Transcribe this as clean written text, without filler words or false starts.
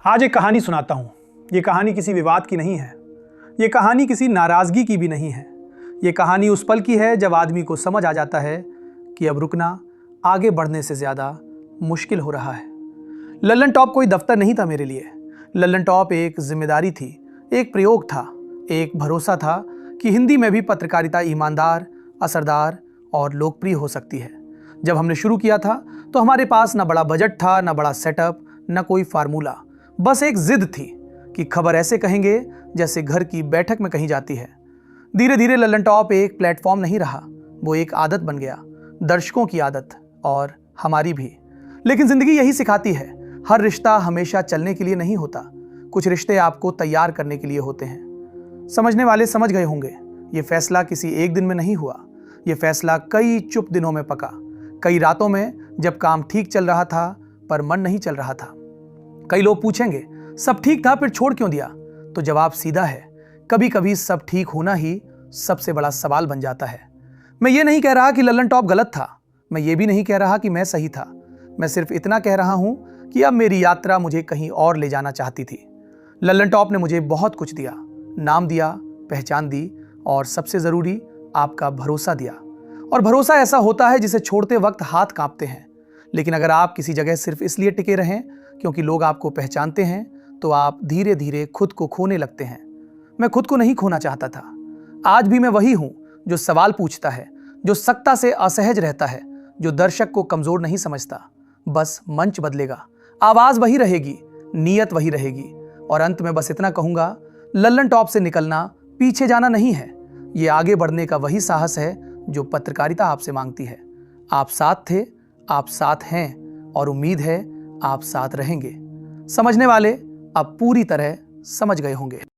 आज एक कहानी सुनाता हूँ। ये कहानी किसी विवाद की नहीं है। ये कहानी किसी नाराज़गी की भी नहीं है। ये कहानी उस पल की है जब आदमी को समझ आ जाता है कि अब रुकना आगे बढ़ने से ज़्यादा मुश्किल हो रहा है। लल्लन टॉप कोई दफ्तर नहीं था मेरे लिए। लल्लन टॉप एक जिम्मेदारी थी, एक प्रयोग था, एक भरोसा था कि हिंदी में भी पत्रकारिता ईमानदार, असरदार और लोकप्रिय हो सकती है। जब हमने शुरू किया था तो हमारे पास ना बड़ा बजट था, ना बड़ा सेटअप, ना कोई फार्मूला। बस एक जिद थी कि खबर ऐसे कहेंगे जैसे घर की बैठक में कही जाती है। धीरे धीरे लल्लन टॉप एक प्लेटफॉर्म नहीं रहा, वो एक आदत बन गया, दर्शकों की आदत और हमारी भी। लेकिन जिंदगी यही सिखाती है, हर रिश्ता हमेशा चलने के लिए नहीं होता। कुछ रिश्ते आपको तैयार करने के लिए होते हैं। समझने वाले समझ गए होंगे, ये फैसला किसी एक दिन में नहीं हुआ। ये फैसला कई चुप दिनों में पका, कई रातों में जब काम ठीक चल रहा था पर मन नहीं चल रहा था। कई लोग पूछेंगे, सब ठीक था फिर छोड़ क्यों दिया? तो जवाब सीधा है, कभी कभी सब ठीक होना ही सबसे बड़ा सवाल बन जाता है। मैं ये नहीं कह रहा कि लल्लन टॉप गलत था, मैं ये भी नहीं कह रहा कि मैं सही था। मैं सिर्फ इतना कह रहा हूं कि अब मेरी यात्रा मुझे कहीं और ले जाना चाहती थी। लल्लन टॉप ने मुझे बहुत कुछ दिया, नाम दिया, पहचान दी और सबसे जरूरी आपका भरोसा दिया। और भरोसा ऐसा होता है जिसे छोड़ते वक्त हाथ कांपते हैं। लेकिन अगर आप किसी जगह सिर्फ इसलिए टिके रहें क्योंकि लोग आपको पहचानते हैं तो आप धीरे धीरे खुद को खोने लगते हैं। मैं खुद को नहीं खोना चाहता था। आज भी मैं वही हूं जो सवाल पूछता है, जो सत्ता से असहज रहता है, जो दर्शक को कमजोर नहीं समझता। बस मंच बदलेगा, आवाज वही रहेगी, नीयत वही रहेगी। और अंत में बस इतना कहूंगा, लल्लन टॉप से निकलना पीछे जाना नहीं है, ये आगे बढ़ने का वही साहस है जो पत्रकारिता आपसे मांगती है। आप साथ थे, आप साथ हैं और उम्मीद है आप साथ रहेंगे। समझने वाले अब पूरी तरह समझ गए होंगे।